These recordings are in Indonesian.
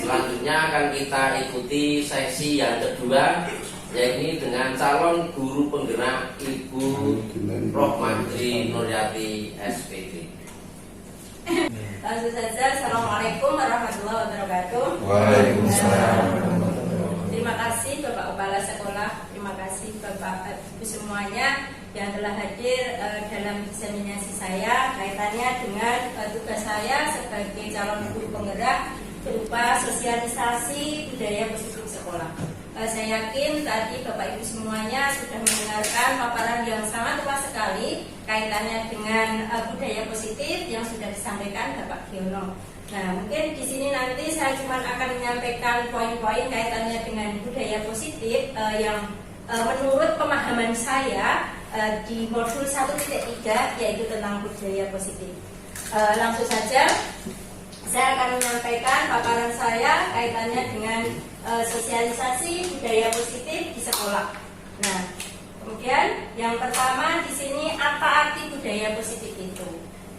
Selanjutnya akan kita ikuti sesi yang kedua, yaitu dengan calon guru penggerak Ibu Rohmandri Nuryati SPD. Langsung saja, Assalamualaikum warahmatullahi wabarakatuh. Waalaikumsalam. Terima kasih Bapak Kepala Sekolah, terima kasih Bapak Ibu semuanya yang telah hadir dalam diseminasi saya kaitannya dengan tugas saya sebagai calon guru penggerak berupa sosialisasi budaya positif sekolah. Saya yakin tadi Bapak Ibu semuanya sudah mendengarkan paparan yang sangat luas sekali kaitannya dengan budaya positif yang sudah disampaikan Bapak Giono. Nah, mungkin di sini nanti saya cuma akan menyampaikan poin-poin kaitannya dengan budaya positif yang menurut pemahaman saya di modul 1.3 yaitu tentang budaya positif. Langsung saja saya akan menyampaikan paparan saya kaitannya dengan sosialisasi budaya positif di sekolah. Nah, kemudian yang pertama di sini apa arti budaya positif itu?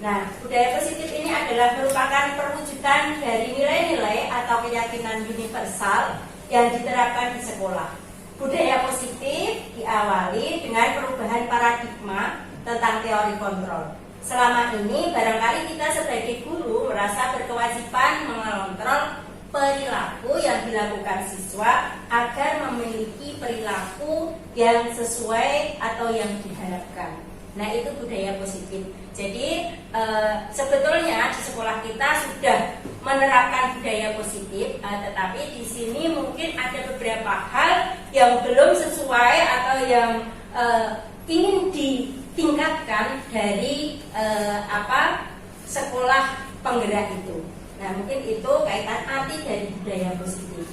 Nah, budaya positif ini adalah merupakan perwujudan dari nilai-nilai atau keyakinan universal yang diterapkan di sekolah. Budaya positif diawali dengan perubahan paradigma tentang teori kontrol. Selama ini barangkali kita sebagai guru merasa berkewajiban mengontrol perilaku yang dilakukan siswa agar memiliki perilaku yang sesuai atau yang diharapkan. Nah, itu budaya positif. Jadi sebetulnya di sekolah kita sudah menerapkan budaya positif, tetapi di sini mungkin ada beberapa hal yang belum sesuai atau yang ingin ditingkatkan dari sekolah penggerak itu. Nah, mungkin itu kaitan arti dari budaya positif.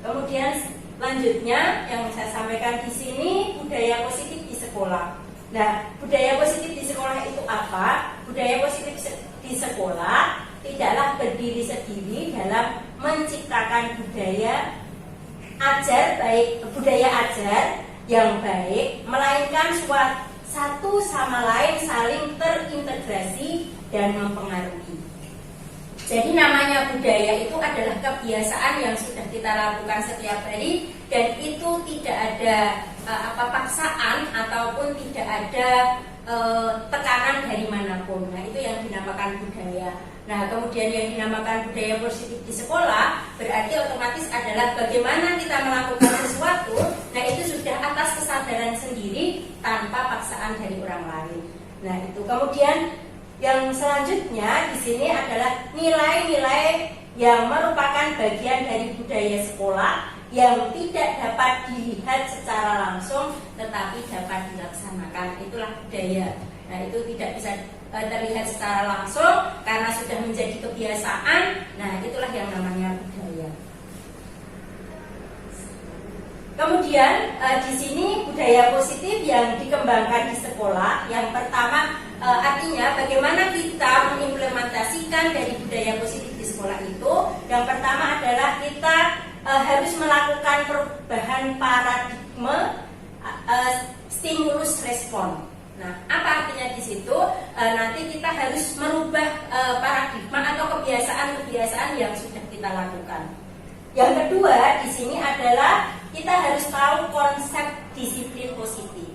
Kemudian lanjutnya yang saya sampaikan di sini budaya positif di sekolah. Nah, budaya positif di sekolah itu apa? Budaya positif di sekolah tidaklah berdiri sendiri dalam menciptakan budaya ajar yang baik, melainkan satu sama lain saling terintegrasi dan mempengaruhi. Jadi namanya budaya itu adalah kebiasaan yang sudah kita lakukan setiap hari dan itu tidak ada paksaan ataupun tidak ada tekanan dari manapun. Nah, itu yang dinamakan budaya. Nah, kemudian yang dinamakan budaya positif di sekolah berarti otomatis adalah bagaimana kita melakukan sesuatu. Nah, itu sudah atas kesadaran sendiri tanpa paksaan dari orang lain. Nah, itu kemudian yang selanjutnya di sini adalah nilai-nilai yang merupakan bagian dari budaya sekolah yang tidak dapat dilihat secara langsung tetapi dapat dilaksanakan. Itulah budaya. Nah, itu tidak bisa terlihat secara langsung karena sudah menjadi kebiasaan. Nah, itulah yang namanya budaya. Kemudian di sini budaya positif yang dikembangkan di sekolah, yang pertama artinya bagaimana kita mengimplementasikan dari budaya positif di sekolah itu. Yang pertama adalah kita harus melakukan perubahan paradigma stimulus respon. Nah, apa artinya di situ? Nanti kita harus merubah paradigma atau kebiasaan-kebiasaan yang sudah kita lakukan. Yang kedua di sini adalah kita harus tahu konsep disiplin positif.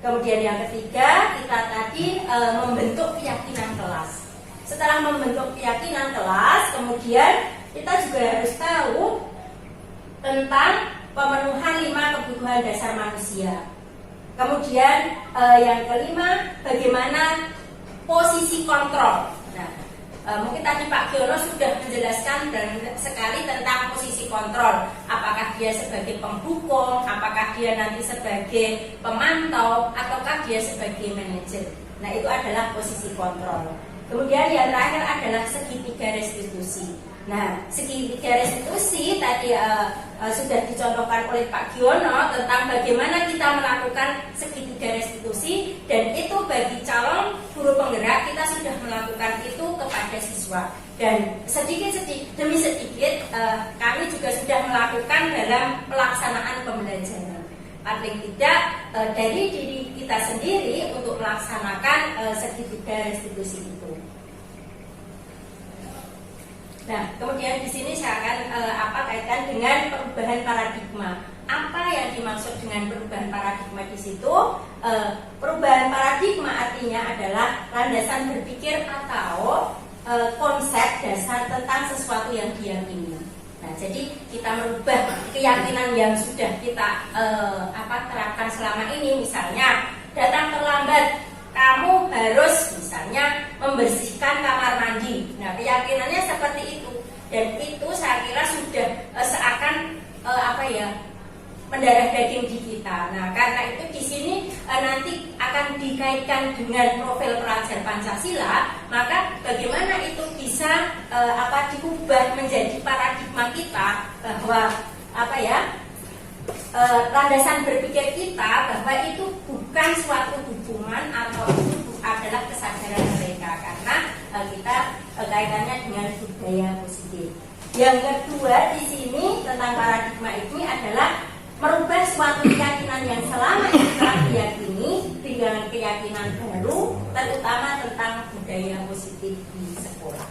Kemudian yang ketiga kita tadi membentuk keyakinan kelas. Setelah membentuk keyakinan kelas, kemudian kita juga harus tahu tentang pemenuhan 5 kebutuhan dasar manusia. Kemudian yang kelima bagaimana posisi kontrol. Nah, mungkin tadi Pak Giono sudah menjelaskan dan sekali tentang posisi kontrol. Apakah dia sebagai penghukum, apakah dia nanti sebagai pemantau, ataukah dia sebagai manajer. Nah, itu adalah posisi kontrol. Kemudian yang terakhir adalah segitiga restitusi. Nah, segitiga restitusi tadi sudah dicontohkan oleh Pak Giono tentang bagaimana kita melakukan segitiga restitusi, dan itu bagi calon guru penggerak kita sudah melakukan itu kepada siswa, dan sedikit demi sedikit kami juga sudah melakukan dalam pelaksanaan pembelajaran. Paling tidak dari diri kita sendiri untuk melaksanakan segitiga restitusi itu. Nah, kemudian di sini saya akan kaitan dengan perubahan paradigma. Apa yang dimaksud dengan perubahan paradigma di situ? Perubahan paradigma artinya adalah landasan berpikir atau konsep dasar tentang sesuatu yang diyakini. Nah, jadi kita merubah keyakinan yang sudah kita terapkan selama ini. Misalnya, datang terlambat, kamu harus misalnya membersihkan kamar mandi. Nah, keyakinannya seperti itu, dan itu saya kira sudah seakan mendarah daging di kita. Nah, karena itu di sini nanti akan dikaitkan dengan profil pelajar Pancasila, maka bagaimana itu bisa diubah menjadi paradigma kita bahwa landasan berpikir kita bahwa itu bukan suatu hukuman atau itu adalah kesadaran mereka, karena kita kaitannya dengan budaya positif. Yang kedua di sini tentang paradigma ini adalah merubah suatu keyakinan yang selama ini telah diyakini dengan keyakinan baru, terutama tentang budaya positif di sekolah.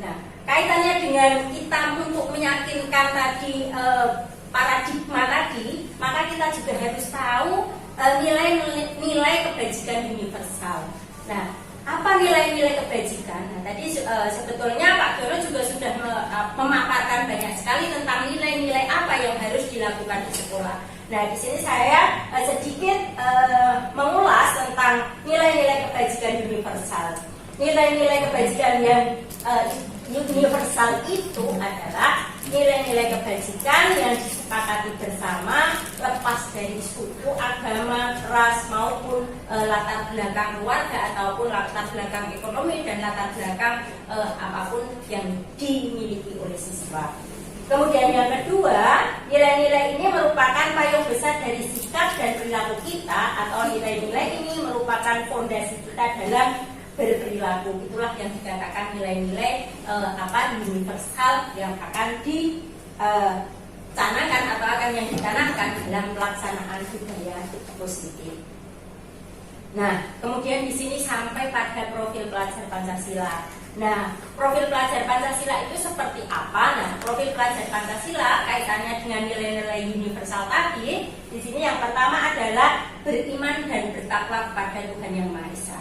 Nah, kaitannya dengan kita untuk meyakinkan tadi paradigma tadi, maka kita juga harus tahu nilai kebajikan universal. Nah, apa nilai-nilai kebajikan? Nah, tadi sebetulnya Pak Dono juga sudah memaparkan banyak sekali tentang nilai-nilai apa yang harus dilakukan di sekolah. Nah, di sini saya sedikit mengulas tentang nilai-nilai kebajikan universal. Nilai-nilai kebajikan yang universal itu adalah nilai-nilai kebajikan yang disepakati bersama, lepas dari suku, agama, ras maupun latar belakang keluarga ataupun latar belakang ekonomi dan latar belakang apapun yang dimiliki oleh siswa. Kemudian yang kedua, nilai-nilai ini merupakan payung besar dari sikap dan perilaku kita, atau nilai-nilai ini merupakan fondasi kita dalam berperilaku. Itulah yang dikatakan nilai-nilai universal yang akan dicanangkan atau akan yang ditanamkan dalam pelaksanaan budaya positif. Nah, kemudian di sini sampai pada profil pelajar Pancasila. Nah, profil pelajar Pancasila itu seperti apa? Nah, profil pelajar Pancasila kaitannya dengan nilai-nilai universal tadi. Di sini yang pertama adalah beriman dan bertakwa kepada Tuhan Yang Maha Esa.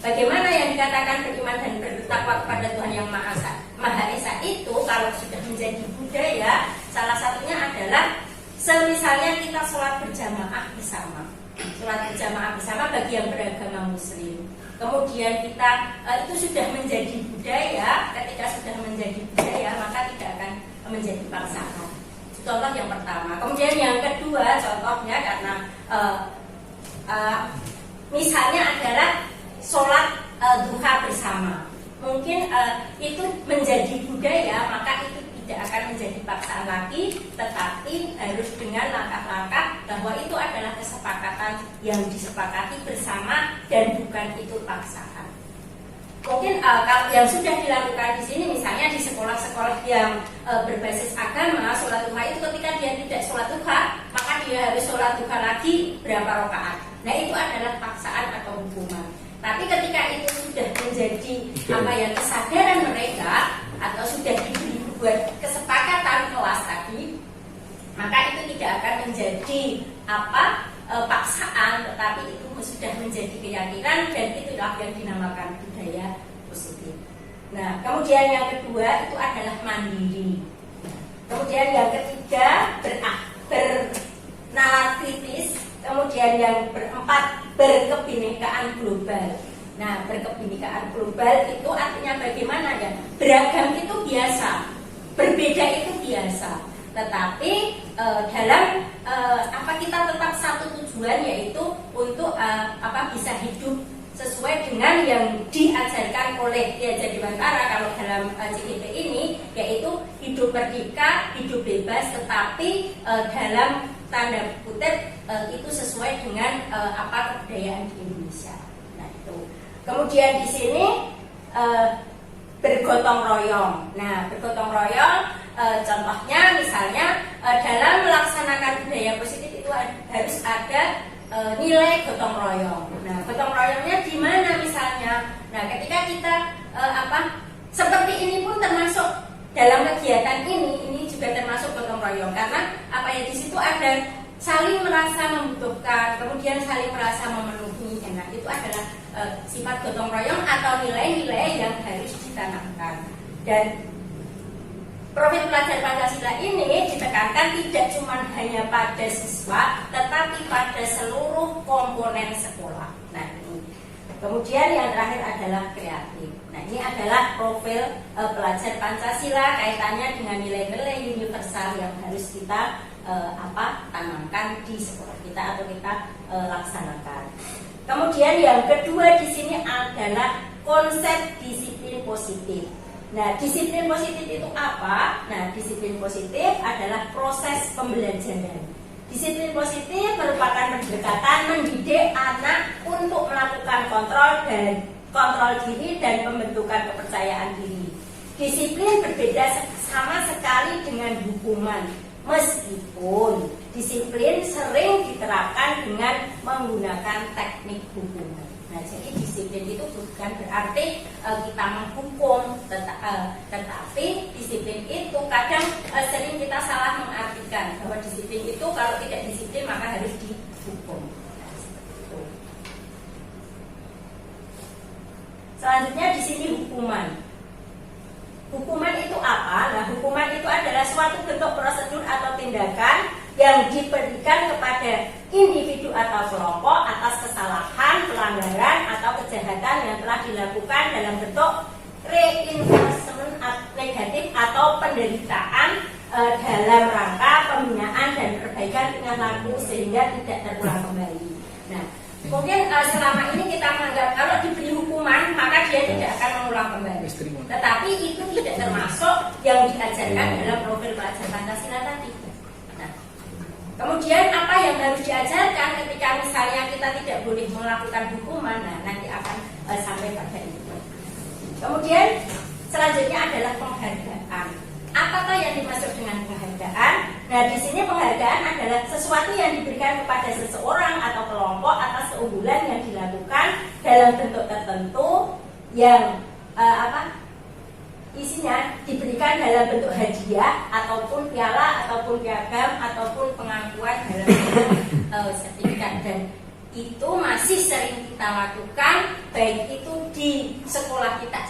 Bagaimana yang dikatakan beriman dan bertakwa kepada Tuhan Yang Maha Esa itu kalau sudah menjadi budaya, salah satunya adalah semisalnya kita sholat berjamaah bersama. Sholat berjamaah bersama bagi yang beragama Muslim. Kemudian kita itu sudah menjadi budaya. Ketika sudah menjadi budaya, maka tidak akan menjadi paksaan. Contoh yang pertama. Kemudian yang kedua, contohnya karena misalnya adalah sholat duha bersama. Mungkin itu menjadi budaya, maka itu tidak akan menjadi paksaan lagi, tetapi harus dengan langkah-langkah bahwa itu adalah kesepakatan yang disepakati bersama dan bukan itu paksaan. Mungkin kalau yang sudah dilakukan di sini, misalnya di sekolah-sekolah yang berbasis agama, sholat duha itu ketika dia tidak sholat duha, maka dia harus sholat duha lagi berapa rakaat. Nah, itu adalah paksaan atau hukuman. Tapi ketika itu sudah menjadi kesadaran mereka atau sudah dibuat kesepakatan kelas tadi, maka itu tidak akan menjadi paksaan, tetapi itu sudah menjadi keyakinan, dan itulah yang dinamakan budaya positif. Nah, kemudian yang kedua itu adalah mandiri. Kemudian yang ketiga bernalar kritis. Kemudian yang keempat berkebinekaan global. Nah, berkebinekaan global itu artinya bagaimana ya? Beragam itu biasa, berbeda itu biasa. Tetapi dalam kita tetap satu tujuan, yaitu untuk bisa hidup sesuai dengan yang diajarkan oleh Ki Hajar Dewantara kalau dalam CGP ini, yaitu hidup merdeka, hidup bebas, tetapi dalam tanda kutip itu sesuai dengan kebudayaan di Indonesia. Nah, itu. Kemudian di sini bergotong royong. Nah, bergotong royong contohnya misalnya dalam melaksanakan budaya positif itu harus ada nilai gotong royong. Nah, gotong royongnya di mana misalnya? Nah, ketika kita ini pun termasuk dalam kegiatan ini juga termasuk gotong royong, karena apa ya, di situ ada saling merasa membutuhkan, kemudian saling merasa memenuhi. Nah, itu adalah sifat gotong royong atau nilai-nilai yang harus ditanamkan. Dan profil pelajar Pancasila ini ditekankan tidak cuma hanya pada siswa, tetapi pada seluruh komponen sekolah. Nah, ini. Kemudian yang terakhir adalah kreatif. Nah, ini adalah profil pelajar Pancasila, kaitannya dengan nilai-nilai universal yang harus kita tanamkan di sekolah kita atau kita laksanakan. Kemudian yang kedua di sini adalah konsep disiplin positif. Nah, disiplin positif itu apa? Nah, disiplin positif adalah proses pembelajaran. Disiplin positif merupakan pendekatan mendidik anak untuk melakukan kontrol diri dan pembentukan kepercayaan diri. Disiplin berbeda sama sekali dengan hukuman, meskipun disiplin sering diterapkan dengan menggunakan teknik hukuman. Nah, jadi disiplin itu bukan berarti kita menghukum, tetapi disiplin itu kadang sering kita salah mengartikan bahwa disiplin itu kalau tidak disiplin maka harus dihukum. Nah, seperti itu. Selanjutnya di sini hukuman. Hukuman itu apa? Nah, hukuman itu adalah suatu bentuk prosedur atau tindakan yang diberikan kepada individu atau kelompok atas kesalahan, pelanggaran, atau kejahatan yang telah dilakukan dalam bentuk reinforcement negatif atau penderitaan dalam rangka pembinaan dan perbaikan tingkah laku sehingga tidak terulang kembali. Nah, mungkin selama ini kita menganggap kalau diberi hukuman maka dia tidak akan mengulang kembali. Tetapi itu tidak termasuk yang diajarkan dalam profil pelajar Pancasila tadi. Kemudian apa yang harus diajarkan ketika misalnya kita tidak boleh melakukan hukuman? Nah, nanti akan sampai pada itu. Kemudian selanjutnya adalah penghargaan. Apakah yang dimaksud dengan penghargaan? Nah, di sini penghargaan adalah sesuatu yang diberikan kepada seseorang atau kelompok atas keunggulan yang dilakukan dalam bentuk tertentu yang isinya diberikan dalam bentuk hadiah ataupun piala ataupun piagam ataupun pengakuan dalam bentuk sertifikat. Dan itu masih sering kita lakukan baik itu di sekolah kita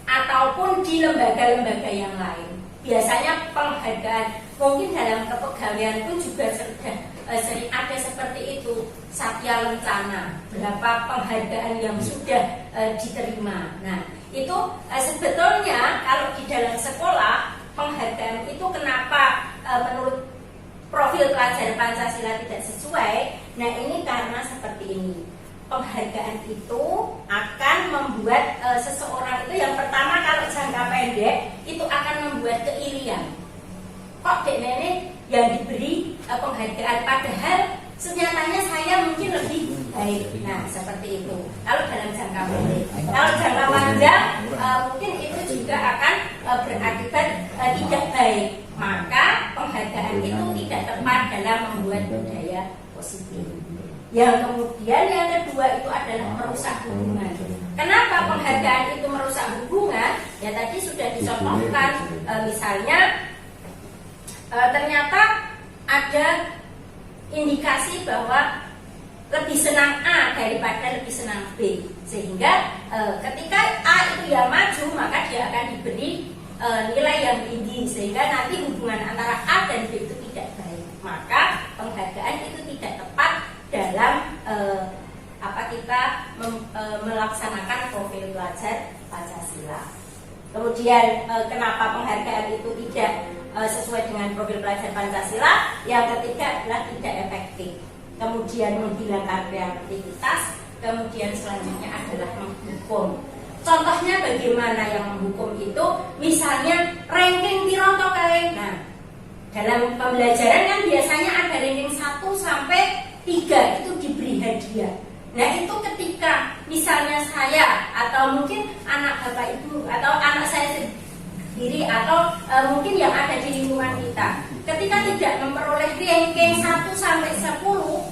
ataupun di lembaga-lembaga yang lain. Biasanya penghargaan mungkin dalam kepegawaian pun juga sering ada seperti itu. Satya Lencana, berapa penghargaan yang sudah diterima. Nah, itu sebetulnya kalau di dalam sekolah penghargaan itu kenapa menurut profil pelajar Pancasila tidak sesuai? Nah, ini karena seperti ini. Penghargaan itu akan membuat seseorang itu yang pertama kalau jangka pendek itu akan membuat keirian. Kok dek nenek yang diberi penghargaan padahal senyatanya saya mungkin lebih baik. Nah, seperti itu. Kalau dalam jangka pendek, kalau jangka panjang mungkin itu juga akan berakibat tidak baik. Maka penghargaan itu tidak tepat dalam membuat budaya positif. Yang kemudian yang kedua itu adalah merusak hubungan. Kenapa penghargaan itu merusak hubungan? Ya tadi sudah dicontohkan, misalnya ternyata ada indikasi bahwa lebih senang A daripada lebih senang B, sehingga ketika A itu yang maju maka dia akan diberi nilai yang tinggi, sehingga nanti hubungan antara A dan B itu tidak baik. Maka penghargaan itu tidak tepat dalam kita melaksanakan profil pelajar Pancasila. Kemudian kenapa penghargaan itu tidak sesuai dengan profil pelajar Pancasila? Yang ketiga adalah tidak efektif. Kemudian menghilangkan kreativitas. Kemudian selanjutnya adalah menghukum. Contohnya bagaimana yang menghukum itu? Misalnya ranking piroto kae. Nah, dalam pembelajaran kan biasanya ada ranking 1 sampai 3 itu diberi hadiah. Nah, itu ketika misalnya saya atau mungkin anak bapak ibu atau anak saya sendiri atau mungkin yang ada di lingkungan kita, ketika tidak memperoleh ranking 1 sampai 10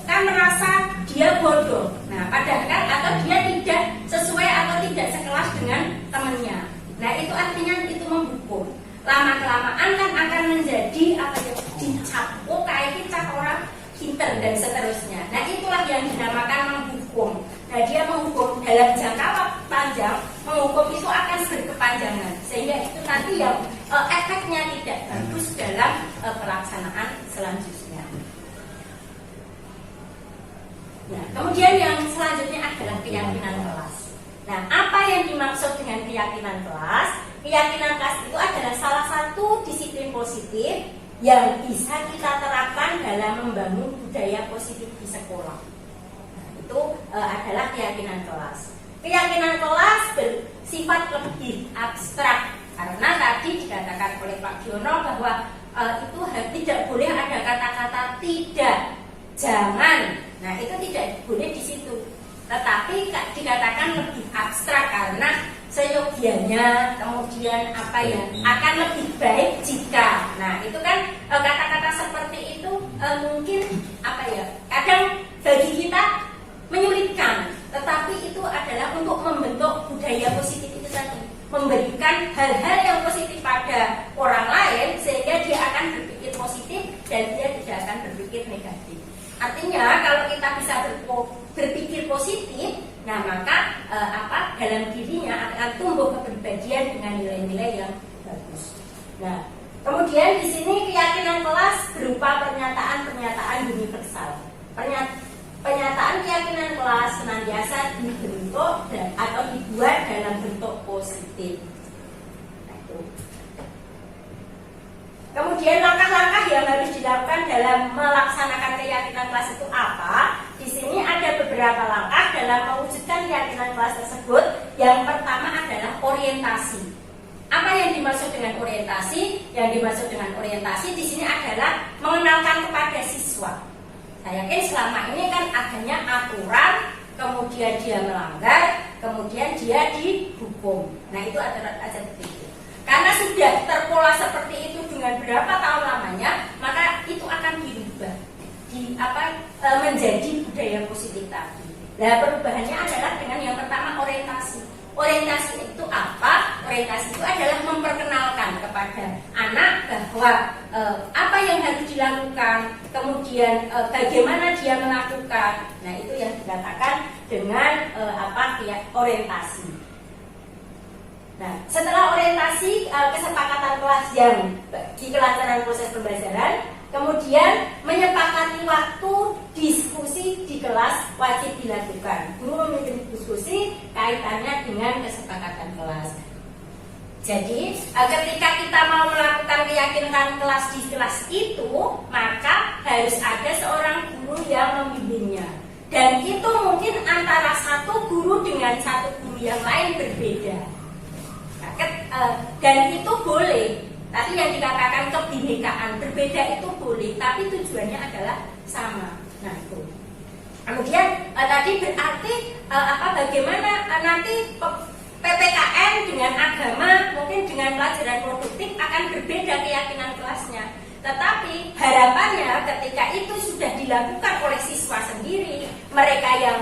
kan merasa dia bodoh. Nah, padahal kan atau dia tidak sesuai atau tidak sekelas dengan temannya. Nah, itu artinya lama-kelamaan kan akan menjadi apa ya, dicap, oh kayak kita orang pinter dan seterusnya. Nah itulah yang dinamakan menghukum. Nah dia menghukum dalam jangka waktu panjang, menghukum itu akan berkepanjangan sehingga itu nanti yang efeknya tidak bagus dalam pelaksanaan selanjutnya. Nah, kemudian yang selanjutnya adalah keyakinan kelas. Nah, apa yang dimaksud dengan keyakinan kelas? Keyakinan kelas itu adalah salah satu disiplin positif yang bisa kita terapkan dalam membangun budaya positif di sekolah. Nah, itu adalah keyakinan kelas. Keyakinan kelas bersifat lebih abstrak karena tadi dikatakan oleh Pak Giono bahwa itu tidak boleh ada kata-kata tidak, jangan. Nah itu tidak boleh di situ. Tetapi dikatakan lebih abstrak karena seyogianya, kemudian apa ya, akan lebih baik jika. Nah itu kan kata-kata seperti itu mungkin apa ya, kadang bagi kita menyulitkan. Tetapi itu adalah untuk membentuk budaya positif itu tadi, memberikan hal-hal yang positif pada orang lain sehingga dia akan berpikir positif dan dia tidak akan berpikir negatif. Artinya kalau kita bisa berpikir positif, nah maka dalam dirinya akan tumbuh kepribadian dengan nilai-nilai yang bagus. Nah, kemudian di sini keyakinan kelas berupa pernyataan-pernyataan universal. Pernyataan keyakinan kelas senantiasa dibentuk atau dibuat dalam bentuk positif. Nah, itu. Kemudian langkah-langkah yang harus dilakukan dalam melaksanakan keyakinan kelas itu apa? Di sini ada beberapa langkah dalam mewujudkan keyakinan kelas tersebut. Yang pertama adalah orientasi. Apa yang dimaksud dengan orientasi? Yang dimaksud dengan orientasi di sini adalah mengenalkan kepada siswa. Saya yakin selama ini kan adanya aturan, kemudian dia melanggar, kemudian dia dihukum. Nah itu adalah seperti itu. Karena sudah terpola seperti itu dengan berapa tahun lamanya, maka itu akan dirubah, menjadi budaya positif tadi. Nah perubahannya adalah dengan yang pertama orientasi. Orientasi itu apa? Orientasi itu adalah memperkenalkan kepada anak bahwa apa yang harus dilakukan, kemudian bagaimana dia melakukan. Nah itu yang dikatakan dengan orientasi. Nah, setelah orientasi kesepakatan kelas yang di kelancaran proses pembelajaran, kemudian menyepakati waktu diskusi di kelas wajib dilakukan. Guru memimpin diskusi kaitannya dengan kesepakatan kelas. Jadi, ketika kita mau melakukan keyakinan kelas di kelas itu, maka harus ada seorang guru yang membimbingnya. Dan itu mungkin antara satu guru dengan satu guru yang lain berbeda. Dan itu boleh. Tadi yang dikatakan kebinekaan berbeda itu boleh, tapi tujuannya adalah sama. Nah itu. Kemudian tadi berarti bagaimana nanti PPKN dengan agama mungkin dengan pelajaran produktif akan berbeda keyakinan kelasnya. Tetapi harapannya ketika itu sudah dilakukan oleh siswa sendiri, mereka yang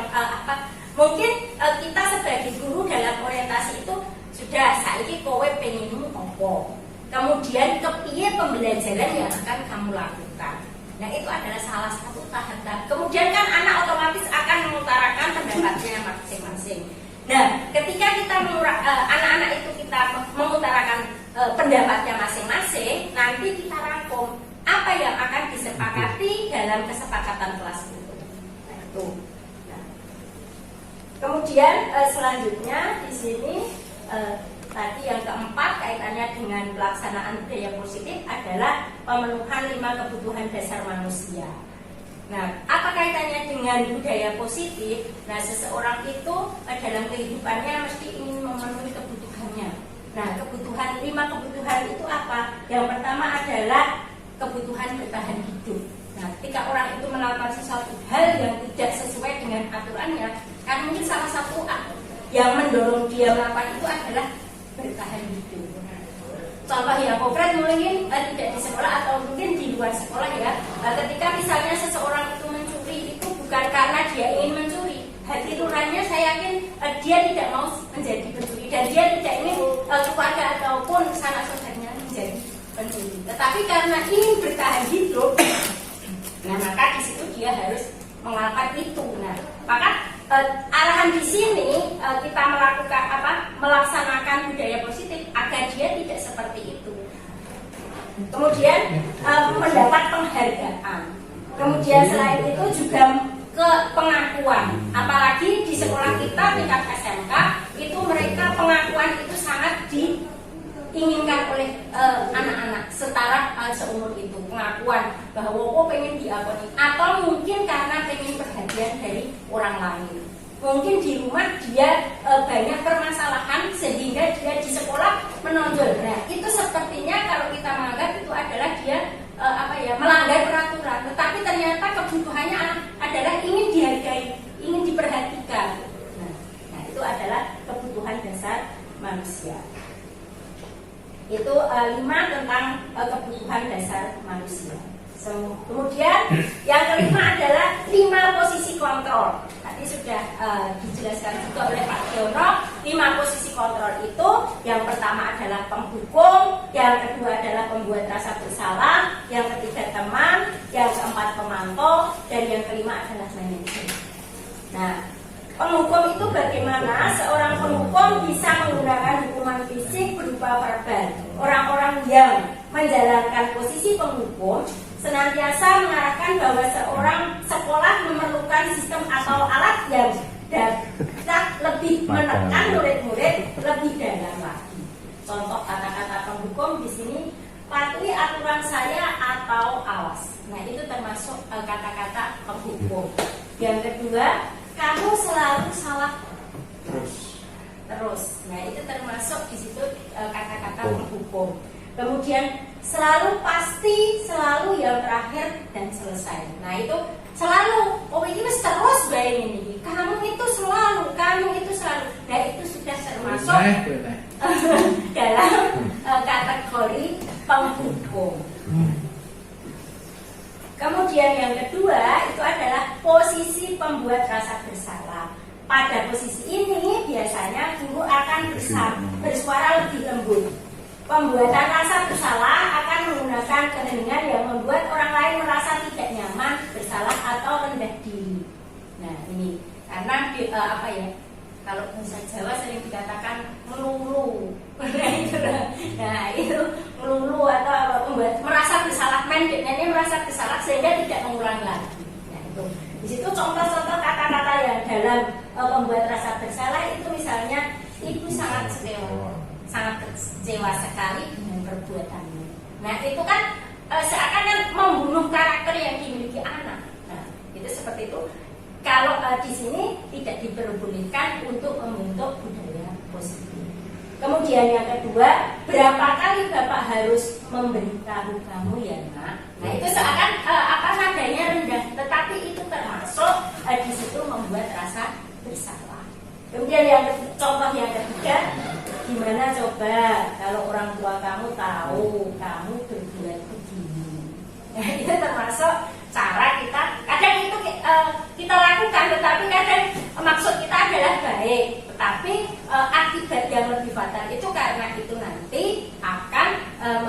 mungkin kita sebagai guru dalam orientasi itu sudah saiki kowe pengenmu apa, kemudian kepiye pembelajaran yang akan kamu lakukan. Nah itu adalah salah satu tahap. Kemudian kan anak otomatis akan mengutarakan pendapatnya masing-masing. Nah ketika kita anak-anak itu kita mengutarakan pendapatnya masing-masing, nanti kita rangkum apa yang akan disepakati dalam kesepakatan kelas itu. Nah itu. Nah, kemudian selanjutnya di sini tadi yang keempat kaitannya dengan pelaksanaan budaya positif adalah pemenuhan 5 kebutuhan dasar manusia. Nah, apa kaitannya dengan budaya positif? Nah, seseorang itu dalam kehidupannya mesti ingin memenuhi kebutuhannya. Nah, 5 kebutuhan itu apa? Yang pertama adalah kebutuhan bertahan hidup. Nah, ketika orang itu melakukan sesuatu hal yang tidak sesuai dengan aturannya, kan mungkin salah satu yang mendorong dia melakukan itu adalah bertahan hidup. Contoh yang konkret mungkin tidak di sekolah atau mungkin di luar sekolah ya. Ketika misalnya seseorang itu mencuri itu bukan karena dia ingin mencuri, hati nuraninya saya yakin dia tidak mau menjadi pencuri dan dia tidak ingin keluarga ataupun sanak saudaranya menjadi anak ini bertahan hidup, nah maka di situ dia harus melakukan itu. Nah, maka arahan di sini kita melaksanakan budaya positif agar dia tidak seperti itu. Kemudian mendapat penghargaan. Kemudian selain itu juga ke pengakuan. Apalagi di sekolah kita tingkat SMK itu mereka pengakuan itu sangat diinginkan oleh anak-anak setara seumur itu, pengakuan bahwa pengen diakui, atau mungkin karena pengen perhatian dari orang lain. Mungkin di rumah dia banyak permasalahan sehingga dia di sekolah menonjol. Nah, itu sepertinya kalau kita menganggap itu adalah dia melanggar peraturan, tetapi ternyata kebutuhannya adalah ingin dihargai, ingin diperhatikan. Nah, itu adalah kebutuhan dasar manusia. Itu 5 tentang kebutuhan dasar manusia. Kemudian yang kelima adalah 5 posisi kontrol. Tadi sudah dijelaskan juga oleh Pak Siono. 5 posisi kontrol itu, yang pertama adalah penghukum, yang kedua adalah pembuat rasa bersalah, yang ketiga teman, yang keempat pemantau, dan yang kelima adalah manajer. Nah, penghukum itu bagaimana seorang penghukum bisa menggunakan hukuman fisik berupa verbal. Orang-orang yang menjalankan posisi penghukum senantiasa mengarahkan bahwa seorang sekolah memerlukan sistem atau alat yang dapat lebih menekan murid-murid lebih dalam lagi. Contoh kata-kata penghukum di sini, patuhi aturan saya atau awas. Nah, itu termasuk kata-kata penghukum. Yang kedua, kamu selalu salah terus. Nah, itu termasuk di situ kata-kata penghukum. Kemudian selalu pasti, selalu yang terakhir dan selesai. Nah, itu selalu, ini terus baik ini. Kamu itu selalu. Nah, itu sudah termasuk dalam kategori penghukum. Kemudian yang kedua itu adalah posisi pembuat rasa bersalah. Pada posisi ini biasanya guru akan bersuara lebih lembut. Pembuatan rasa bersalah akan menggunakan keheningan yang membuat orang lain merasa tidak nyaman, bersalah atau rendah diri. Nah, ini karena kalau bahasa Jawa sering dikatakan melulu. Nah, itu melulu atau membuat merasa bersalah, ini merasa bersalah sehingga tidak mengulangi lagi. Nah, itu di situ contoh-contoh kata-kata yang dalam membuat rasa bersalah itu misalnya ibu sangat kecewa sekali dengan perbuatannya. Nah, itu kan seakan-akan membunuh karakter yang dimiliki anak. Nah, itu seperti itu. Kalau di sini tidak diperbolehkan untuk membentuk budaya positif. Kemudian yang kedua, berapa kali Bapak harus memberitahu kamu ya nak? Nah, itu seakan nadanya rendah, tetapi itu termasuk di situ membuat rasa bersalah. Kemudian contoh yang ketiga, gimana coba kalau orang tua kamu tahu kamu berbuat begini? Nah, itu termasuk cara kita, kadang itu kita lakukan, tetapi kadang maksud kita adalah baik, tetapi akibat yang lebih fatal itu karena itu nanti akan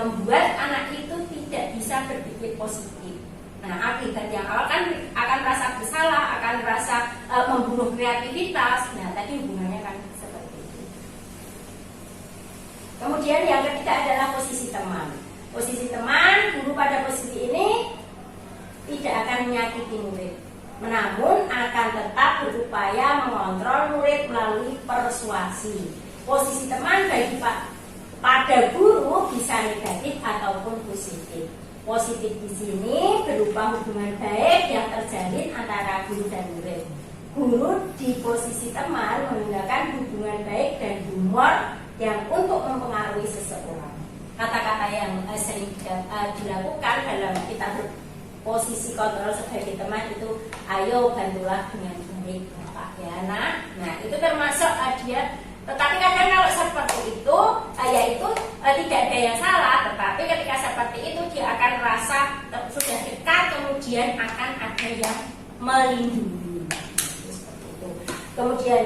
membuat anak itu tidak bisa berpikir positif. Nah, akibat yang awal kan akan merasa bersalah, akan merasa membunuh kreativitas. Nah, tadi hubungannya kan seperti itu. Kemudian yang ketiga adalah posisi teman. Posisi teman, guru pada posisi ini tidak akan menyakiti murid, namun akan tetap berupaya mengontrol murid melalui persuasi. Posisi teman bagi pada guru bisa negatif ataupun positif. Positif di sini berupa hubungan baik yang terjalin antara guru dan murid. Guru di posisi teman menggunakan hubungan baik dan humor yang untuk mempengaruhi seseorang. Kata-kata yang sering dilakukan dalam kita posisi kontrol sebagai teman itu, ayo bantulah dengan baik Bapak ya nak. Nah, itu termasuk dia. Tetapi kadang kalau seperti itu, yaitu tidak ada yang salah. Tetapi ketika seperti itu dia akan merasa sudah dekat, kemudian akan ada yang melindungi. Seperti itu. Kemudian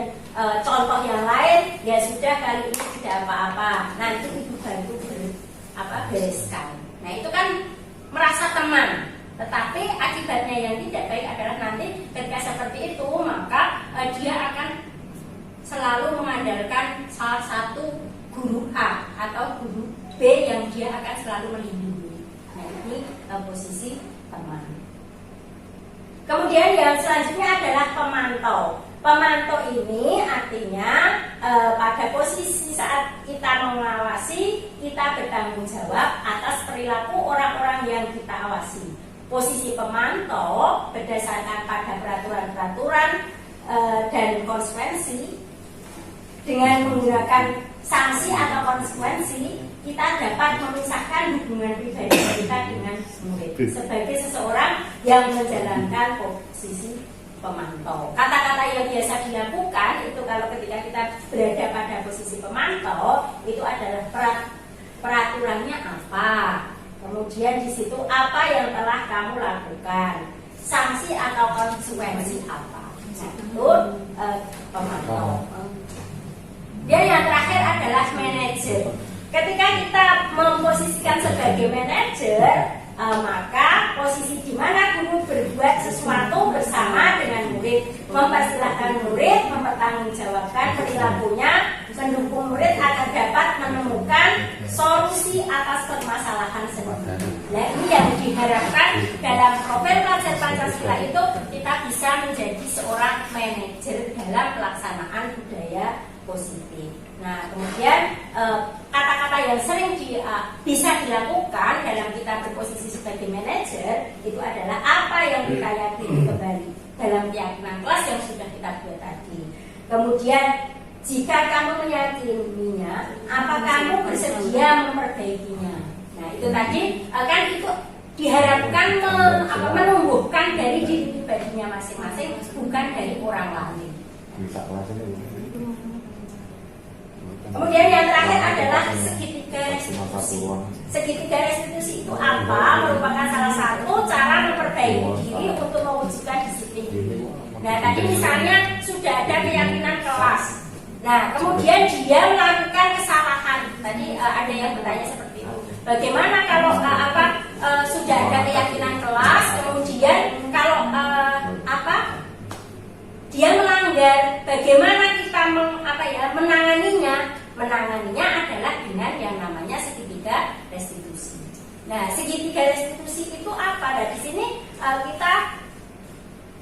contoh yang lain, ya sudah kali ini tidak apa-apa, nanti ibu bantu bereskan. Nah, itu kan teman. Tetapi akibatnya yang tidak baik adalah nanti ketika seperti itu maka dia akan selalu mengandalkan salah satu guru A atau guru B yang dia akan selalu melindungi. Nah, ini posisi teman. Kemudian yang selanjutnya adalah pemantau. Pemantau ini artinya pada posisi saat kita mengawasi, kita bertanggung jawab atas perilaku orang-orang yang kita awasi. Posisi pemantau berdasarkan pada peraturan-peraturan dan konsekuensi, dengan menggunakan sanksi atau konsekuensi, kita dapat memisahkan hubungan pribadi kita dengan murid sebagai seseorang yang menjalankan posisi pemantau. Kata-kata yang biasa dilakukan itu kalau ketika kita berada pada posisi pemantau itu adalah peraturannya apa, kemudian di situ apa yang telah kamu lakukan, sanksi atau konsekuensi apa. Nah, itu pemantau. Dan yang terakhir adalah manajer. Ketika kita memposisikan sebagai manajer, maka posisi di mana guru berbuat sesuatu bersama dengan murid, mempersilahkan murid, mempertanggungjawabkan perilakunya, mendukung murid agar dapat menemukan solusi atas permasalahan sendiri. Nah, ini yang diharapkan dalam profil pelajar Pancasila itu kita bisa menjadi seorang manajer dalam pelaksanaan budaya positif. Nah, kemudian kata-kata yang sering bisa dilakukan dalam kita berposisi sebagai manajer itu adalah apa yang kita yakini kembali dalam keyakinan kelas yang sudah kita buat tadi. Kemudian jika kamu meyakininya, apa kamu bersedia memperbaikinya? Nah, itu tadi kan itu diharapkan menumbuhkan dari diri pribadinya masing-masing, bukan dari orang lain. Kemudian yang terakhir adalah segitiga restitusi. Segitiga restitusi itu apa? Merupakan salah satu cara memperbaiki diri untuk mewujudkan disiplin diri. Nah, tadi misalnya sudah ada keyakinan kelas. Nah, kemudian dia melakukan kesalahan. Tadi ada yang bertanya seperti itu. Bagaimana kalau sudah ada keyakinan kelas, kemudian kalau dia melanggar, bagaimana kita menanganinya? Menanganinya adalah dengan yang namanya segitiga restitusi. Nah, segitiga restitusi itu apa? Nah, di sini kita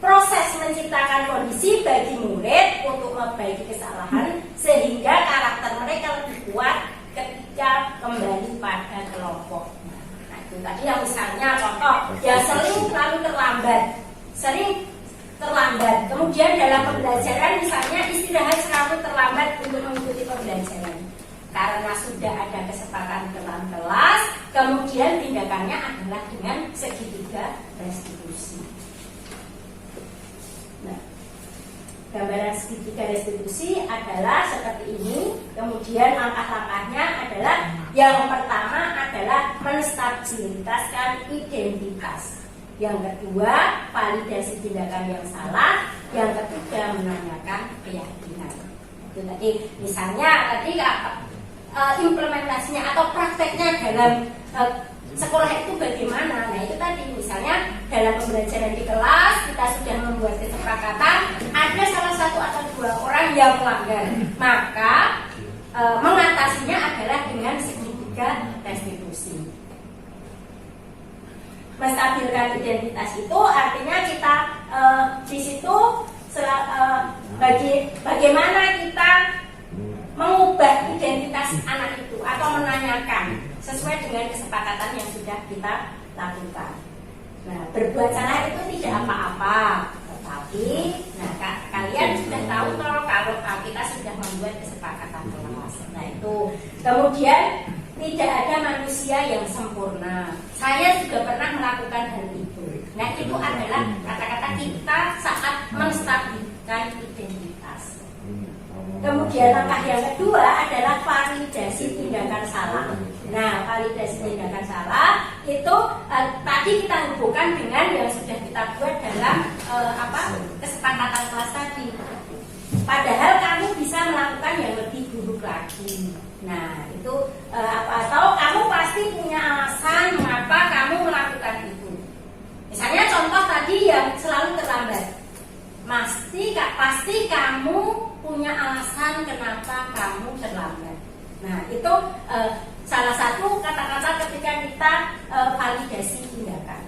proses menciptakan kondisi bagi murid untuk memperbaiki kesalahan sehingga karakter mereka lebih kuat ketika kembali pada kelompok. Nah, itu tadi yang misalnya contoh, ya sering terlambat. Kemudian dalam pembelajaran misalnya istirahat selalu terlambat untuk mengikuti pembelajaran. Karena sudah ada kesepakatan dalam kelas, kemudian tindakannya adalah dengan segitiga restitusi. Nah, gambaran segitiga restitusi adalah seperti ini. Kemudian langkah-langkahnya adalah yang pertama adalah menstabilitaskan identitas. Yang kedua, validasi tindakan yang salah. Yang ketiga, menanyakan keyakinan. Itu tadi, misalnya tadi implementasinya atau prakteknya dalam sekolah itu bagaimana? Nah, itu tadi misalnya dalam pembelajaran di kelas kita sudah membuat kesepakatan ada salah satu atau dua orang yang melanggar, maka mengatasinya adalah dengan segitiga restitusi. Menstabilkan identitas itu artinya kita di situ bagaimana kita mengubah identitas anak itu atau menanyakan sesuai dengan kesepakatan yang sudah kita lakukan. Nah, berbuat salah itu tidak apa-apa, tetapi kalian sudah tahu kalau kita sudah membuat kesepakatan kelas. Nah, itu kemudian tidak ada manusia yang sempurna. Saya juga pernah melakukan hal itu. Nah, itu adalah kata-kata kita saat menstabilkan identitas. Kemudian langkah yang kedua adalah validasi tindakan salah. Nah, validasi tindakan salah itu tadi kita hubungkan dengan yang sudah kita buat dalam kesepakatan kelas tadi. Padahal kamu bisa melakukan yang lebih buruk lagi. Nah, itu atau kamu pasti punya alasan mengapa kamu melakukan itu. kamu punya alasan kenapa kamu terlambat. Nah, itu salah satu kata-kata ketika kita validasi tindakan.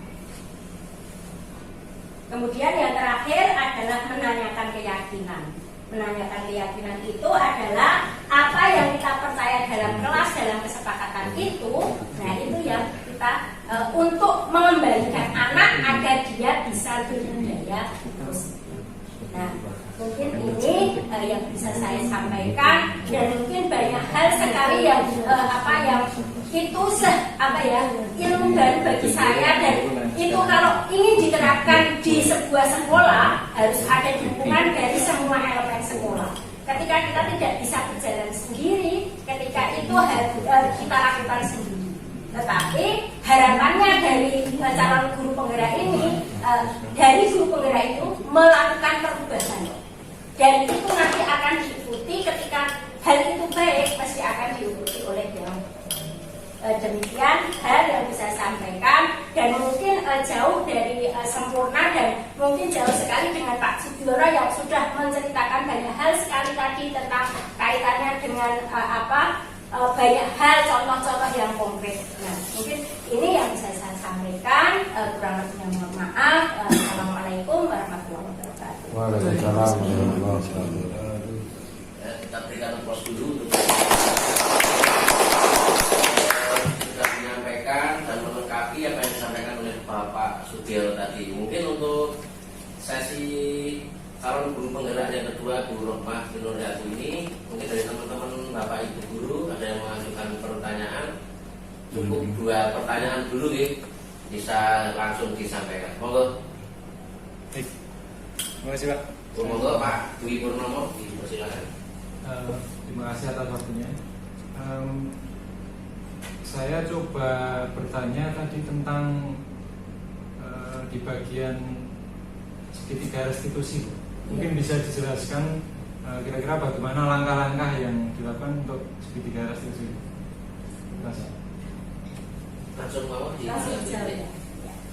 Kemudian yang terakhir adalah menanyakan keyakinan. Menanyakan keyakinan itu adalah apa yang kita percaya dalam kelas, dalam kesepakatan itu. Nah, itu yang kita untuk mengembalikan anak agar dia bisa berbudaya terus. Nah, mungkin ini yang bisa saya sampaikan, dan mungkin banyak hal sekali yang yang itu ilmu baru bagi saya, dan itu kalau ingin diterapkan di sebuah sekolah harus ada dukungan dari semua elemen sekolah. Ketika kita tidak bisa berjalan sendiri, ketika itu harus kita lakukan sendiri. Tetapi harapannya dari calon guru penggerak ini, dari guru penggerak itu melakukan perubahan, dan itu nanti akan diikuti. Ketika hal itu baik, pasti akan diikuti oleh yang demikian hal yang bisa saya sampaikan, dan mungkin jauh dari sempurna, dan mungkin jauh sekali dengan Pak Sugiono yang sudah menceritakan banyak hal sekali tadi tentang kaitannya dengan banyak hal, contoh-contoh yang konkret. Nah, mungkin ini yang bisa saya sampaikan. Kurang lebihnya mohon maaf. Assalamualaikum warahmatullahi wabarakatuh. Waalaikumsalam warahmatullahi wabarakatuh. Kita berikan aplaus dulu untuk sudah menyampaikan dan melengkapi apa yang disampaikan oleh Bapak Sugiono tadi. Mungkin untuk sesi calon guru penggerak yang kedua, Bu Rohmah Nuriati ini, mungkin dari teman-teman Bapak Ibu guru ada yang mengajukan pertanyaan. Cukup 2 pertanyaan dulu bisa langsung disampaikan. Monggo. Baik. Terima kasih, Pak. Monggo Pak Dwi Purnomo, silakan. Terima kasih atas waktunya. Saya coba bertanya tadi tentang di bagian segitiga restitusi. Mungkin bisa dijelaskan kira-kira bagaimana langkah-langkah yang dilakukan untuk segitiga restitusi. Terima kasih. Langsung mau Langsung jawab ya.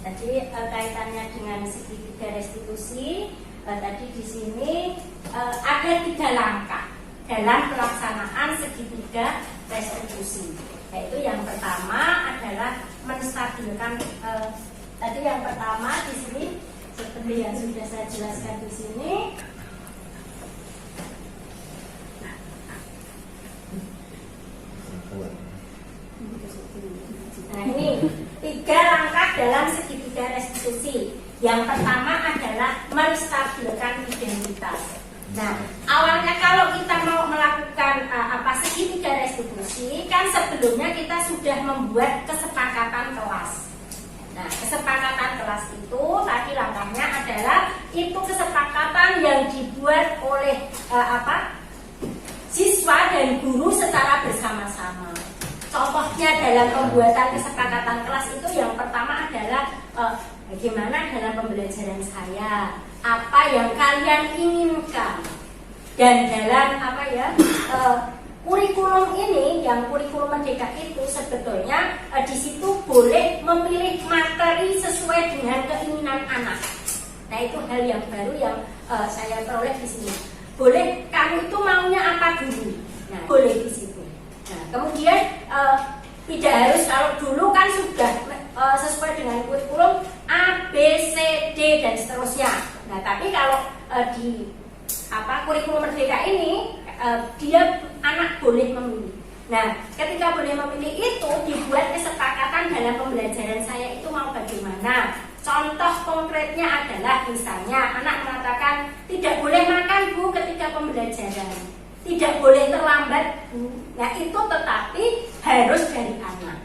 Tadi kaitannya dengan segitiga restitusi, tadi di sini ada 3 langkah dalam pelaksanaan segitiga restitusi. Yaitu yang pertama adalah menstabilkan. Tadi yang pertama di sini seperti yang sudah saya jelaskan di sini. Nah, ini 3 langkah dalam segitiga restitusi. Yang pertama adalah menstabilkan identitas. Nah, awalnya kalau kita mau melakukan segitiga restitusi, kan sebelumnya kita sudah membuat kesepakatan kelas. Nah, kesepakatan kelas itu tadi langkahnya adalah itu kesepakatan yang dibuat oleh siswa dan guru secara bersama-sama. Contohnya dalam pembuatan kesepakatan kelas itu yang pertama adalah bagaimana dalam pembelajaran saya, apa yang kalian inginkan, dan dalam kurikulum ini, yang kurikulum Merdeka itu sebetulnya di situ boleh memilih materi sesuai dengan keinginan anak. Nah, itu hal yang baru yang saya peroleh di sini. Boleh kamu itu maunya apa dulu? Nah, boleh di situ. Nah, kemudian tidak harus, kalau dulu kan sudah sesuai dengan kurikulum A, B, C, D dan seterusnya. Nah, tapi kalau di kurikulum Merdeka ini dia anak boleh memilih. Nah, ketika boleh memilih itu dibuat kesepakatan dalam pembelajaran saya itu mau bagaimana. Contoh konkretnya adalah misalnya anak mengatakan tidak boleh makan Bu ketika pembelajaran, tidak boleh terlambat Bu. Nah, itu tetapi harus dari anak.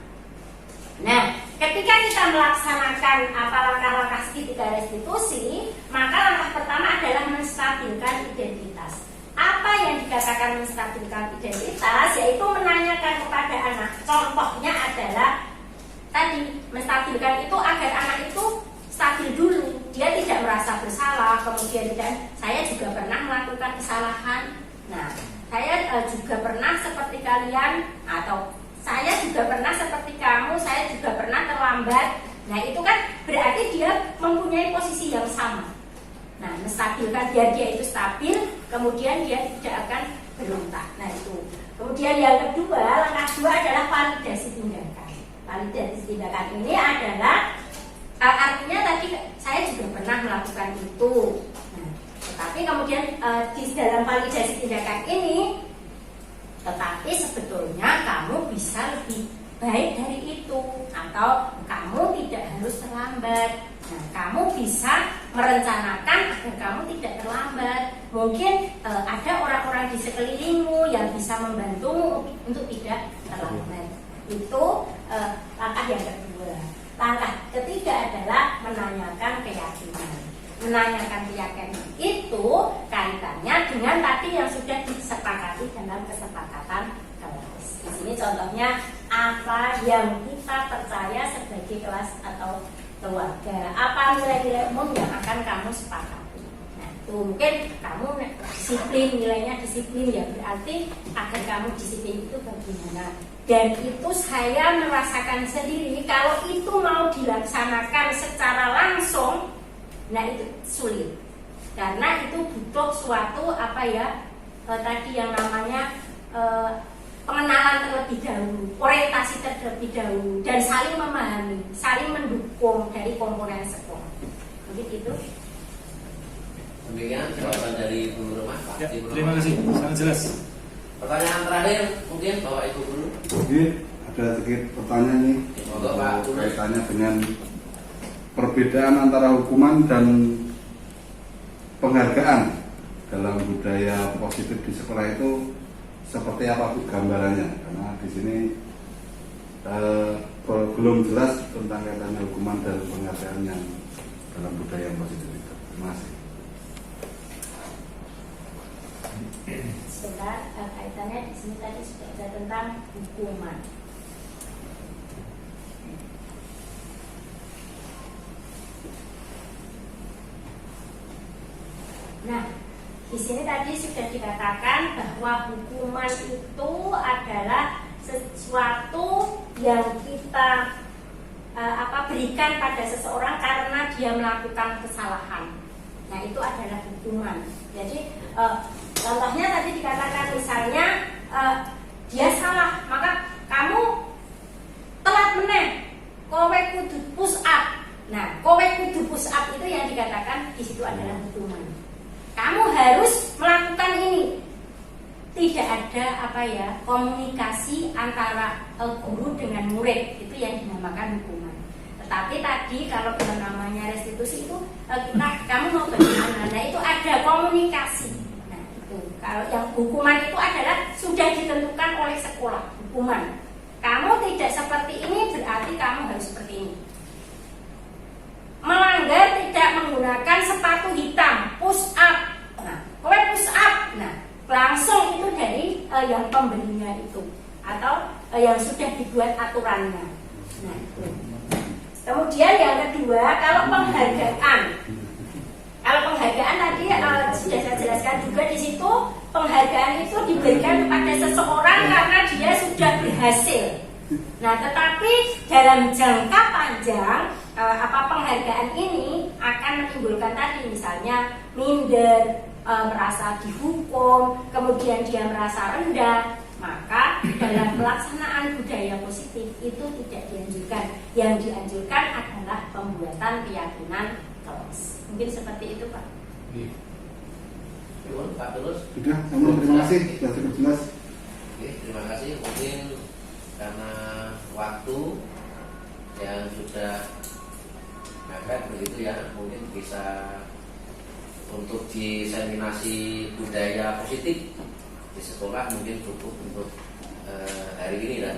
Nah, ketika kita melaksanakan langkah-langkah segitiga restitusi, maka langkah pertama adalah menstabilkan identitas. Apa yang dikatakan menstabilkan identitas? Yaitu menanyakan kepada anak. Contohnya adalah tadi, menstabilkan itu agar anak itu stabil dulu. Dia tidak merasa bersalah. Kemudian dan saya juga pernah melakukan kesalahan. Nah, saya juga pernah seperti kalian, atau saya juga pernah seperti kamu, saya juga pernah terlambat. Nah, itu kan berarti dia mempunyai posisi yang sama. Nah, menstabilkan biar dia itu stabil, kemudian dia tidak akan berontak. Nah itu. Kemudian yang kedua, langkah dua adalah validasi tindakan. Validasi tindakan ini adalah artinya tadi saya juga pernah melakukan itu. Nah, tetapi kemudian di dalam validasi tindakan ini, tetapi sebetulnya kamu bisa lebih baik dari itu, atau kamu tidak harus terlambat. Nah, kamu bisa merencanakan agar kamu tidak terlambat. Mungkin ada orang-orang di sekelilingmu yang bisa membantumu untuk tidak terlambat. Itu langkah yang kedua. Langkah ketiga adalah menanyakan keyakinan. Menanyakan keyakinan itu kaitannya dengan tadi yang sudah disepakati dalam kesepakatan kelas. Di sini contohnya apa yang kita percaya sebagai kelas atau keluarga, apa nilai-nilai umum yang akan kamu sepakati. Nah, itu mungkin kamu disiplin, nilainya disiplin, ya berarti agar kamu disiplin itu bagaimana. Dan itu saya merasakan sendiri, kalau itu mau dilaksanakan secara langsung, nah itu sulit. Karena itu butuh suatu tadi yang namanya pengenalan terlebih dahulu, orientasi terlebih dahulu, dan saling memahami, saling mendukung dari komponen sekolah. Begitu. Demikian jawaban dari Bu Rumah. Ya, terima kasih, sangat jelas. Pertanyaan terakhir mungkin Bapak Ibu dulu. Oke, ada sedikit pertanyaan nih. Monggo, Pak. Kaitannya dengan perbedaan antara hukuman dan penghargaan dalam budaya positif di sekolah itu seperti apa Bu gambarannya? Karena di sini belum jelas tentang kaitannya hukuman dan penghargaan yang dalam budaya yang positif itu. Terima kasih. Sebentar, kaitannya di sini tadi sudah ada tentang hukuman. Nah, di sini tadi sudah dikatakan bahwa hukuman itu adalah sesuatu yang kita berikan pada seseorang karena dia melakukan kesalahan. Nah, itu adalah hukuman. Jadi contohnya tadi dikatakan misalnya dia salah, maka kamu telat meneh, kowe kudu push up. Nah, kowe kudu push up itu yang dikatakan di situ adalah hukuman. Kamu harus melakukan ini. Tidak ada komunikasi antara guru dengan murid, itu yang dinamakan hukuman. Tetapi tadi kalau yang namanya restitusi itu kamu mau bagaimana? Nah, itu ada komunikasi. Nah, itu kalau yang hukuman itu adalah sudah ditentukan oleh sekolah, hukuman. Kamu tidak seperti ini berarti kamu harus seperti ini. Melanggar tidak menggunakan sepatu hitam, push up. Nah, kowe push up. Nah, langsung itu dari yang pemberinya itu atau yang sudah dibuat aturannya. Nah, itu. Kemudian yang kedua, kalau penghargaan. Kalau penghargaan tadi sudah saya jelaskan juga di situ, penghargaan itu diberikan kepada seseorang karena dia sudah berhasil. Nah, tetapi dalam jangka panjang penghargaan ini akan menimbulkan tadi misalnya minder, merasa dihukum, kemudian dia merasa rendah. Maka dalam pelaksanaan budaya positif itu tidak dianjurkan. Yang dianjurkan adalah pembuatan keyakinan kelas. Mungkin seperti itu, Pak. Pak terus. Sudah, terima kasih. Sudah cukup jelas. Oke, terima kasih. Mungkin karena waktu yang sudah mepet begitu ya, mungkin bisa untuk diseminasi budaya positif di sekolah mungkin cukup untuk hari ini dan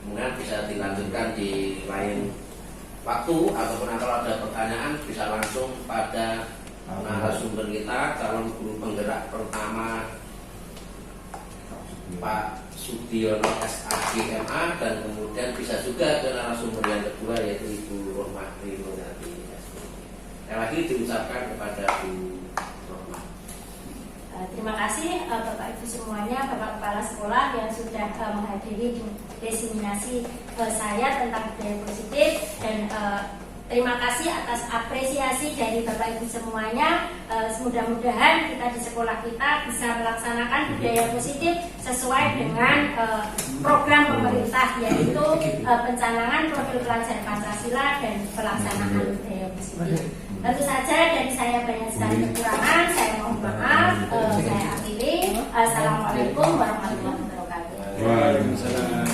kemudian bisa dilanjutkan di lain waktu ataupun kalau ada pertanyaan bisa langsung pada narasumber kita, calon guru penggerak pertama Pak Sudiono SAGMA, dan kemudian bisa juga ke narasumber yang kedua yaitu Ibu Rohmah Rinowati. Sekali lagi diucapkan kepada Bu Rohmah. Terima kasih Bapak Ibu semuanya, Bapak Kepala Sekolah yang sudah menghadiri diseminasi saya tentang budaya positif, dan terima kasih atas apresiasi dari Bapak Ibu semuanya. Mudah-mudahan kita di sekolah kita bisa melaksanakan budaya positif sesuai dengan program pemerintah, yaitu pencanangan profil pelajar Pancasila dan pelaksanaan budaya positif. Tentu saja dari saya banyak sekali kekurangan, saya mohon maaf. Saya akhiri. Assalamualaikum warahmatullahi wabarakatuh. Waalaikumsalam.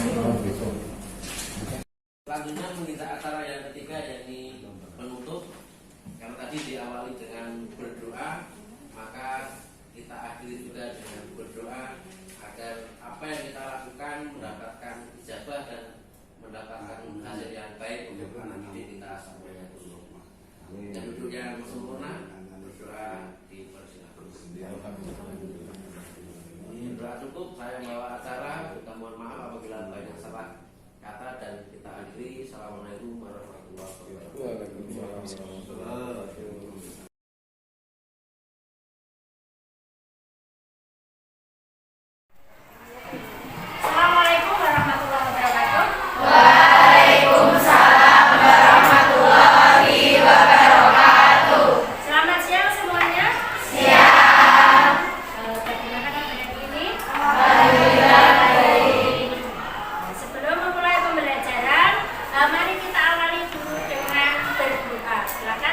Selanjutnya meminta acara yang ketiga, yakni penutup. Karena tadi diawali dengan berdoa, maka kita akhiri juga dengan berdoa agar apa yang kita lakukan mendapatkan ijabah dan mendapatkan hasil yang baik untuk anak didik kita semuanya dulu. Dan duduk yang sempurna, berdoa dipersilakan. Doa cukup, saya membawa acara. Kita mohon maaf apabila banyak salah kata dan kita akhiri. Assalamualaikum warahmatullahi wabarakatuh. Assalamualaikum warahmatullahi wabarakatuh. Selamat siang semuanya. Siang. Bagaimana kabarnya ini? Sebelum memulai pembelajaran, mari kita awali dulu dengan berdoa. Silakan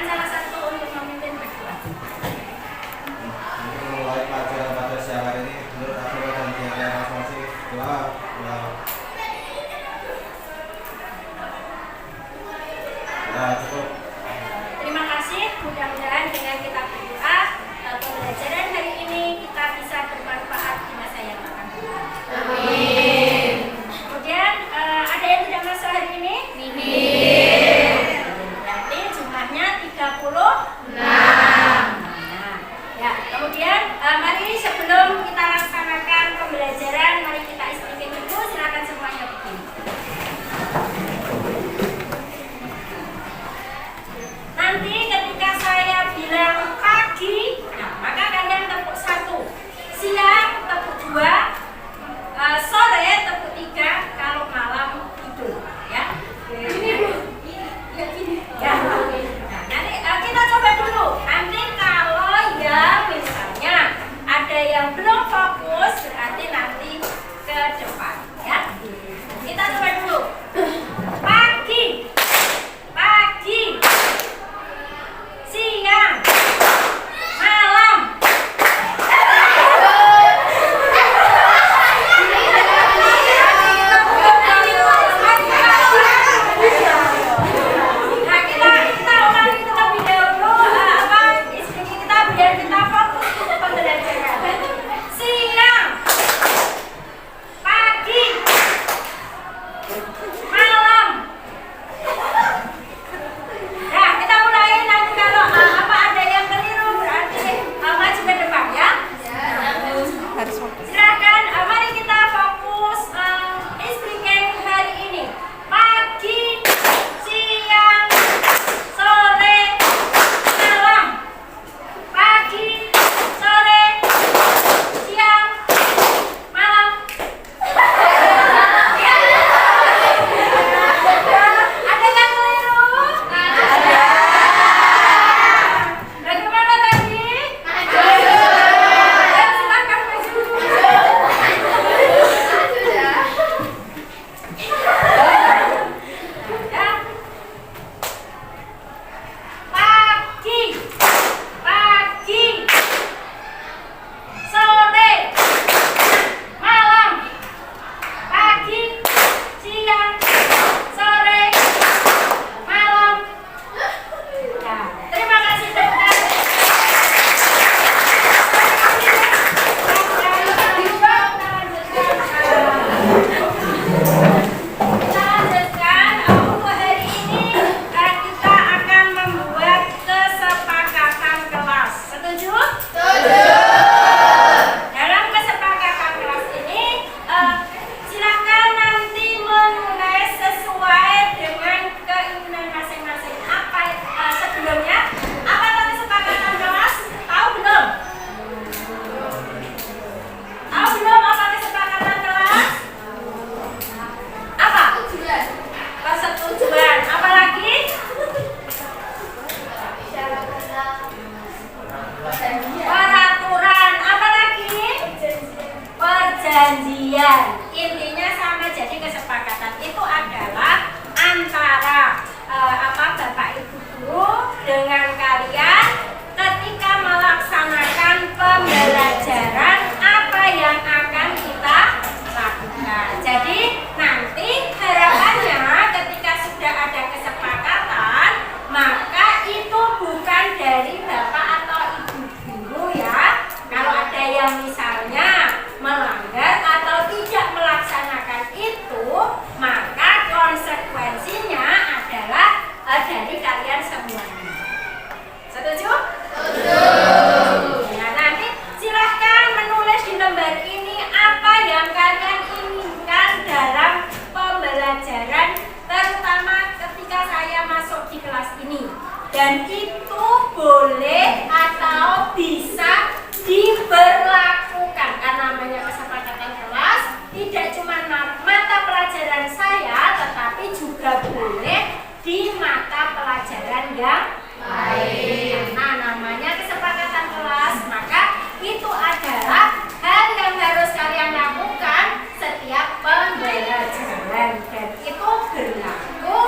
ini. Dan itu boleh atau bisa diberlakukan karena namanya kesepakatan kelas. Tidak cuma mata pelajaran saya, tetapi juga boleh di mata pelajaran yang lain. Nah, namanya kesepakatan kelas, maka itu adalah hal yang harus kalian lakukan setiap pembelajaran, dan itu berlaku,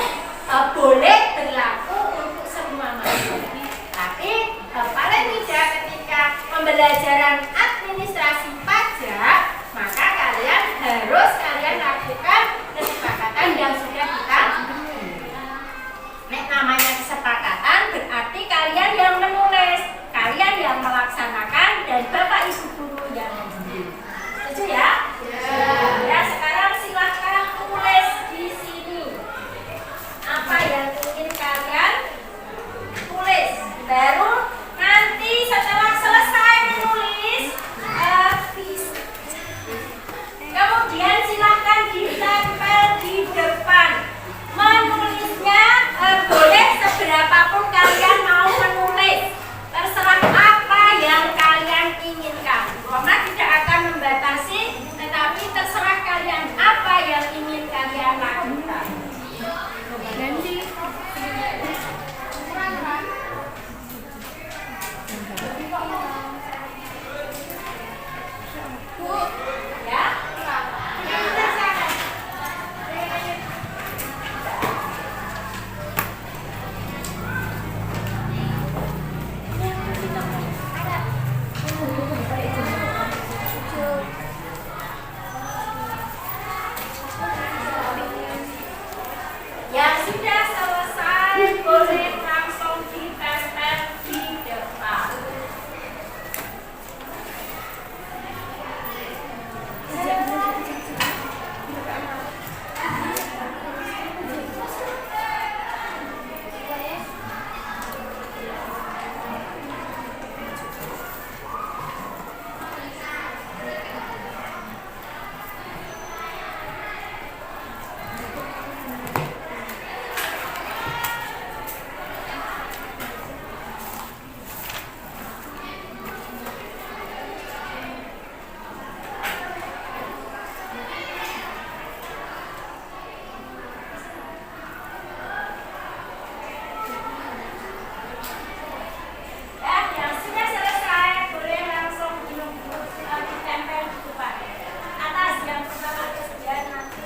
boleh berlaku untuk semua mahasiswa. Tapi paling tidak ketika pembelajaran administrasi pajak, maka kalian harus lakukan kesepakatan yang sudah kita. Namanya kesepakatan berarti kalian yang menulis, kalian yang melaksanakan, dan Bapak Ibu guru yang membimbing. Setuju ya? Ya, sekarang silahkan tulis di sini apa yang ingin kalian tulis. Baru nanti setelah selesai menulis, kemudian silahkan ditempel di depan. Menulisnya boleh seberapapun kalian mau menulis, terserah apa yang kalian inginkan. Karena tidak akan membatasi, tetapi terserah kalian apa yang ingin kalian lakukan. Ya. Yang sudah selesai boleh langsung ditempel di depan. Yang sudah selesai boleh langsung ditempel di depan. Atas yang pertama kemudian nanti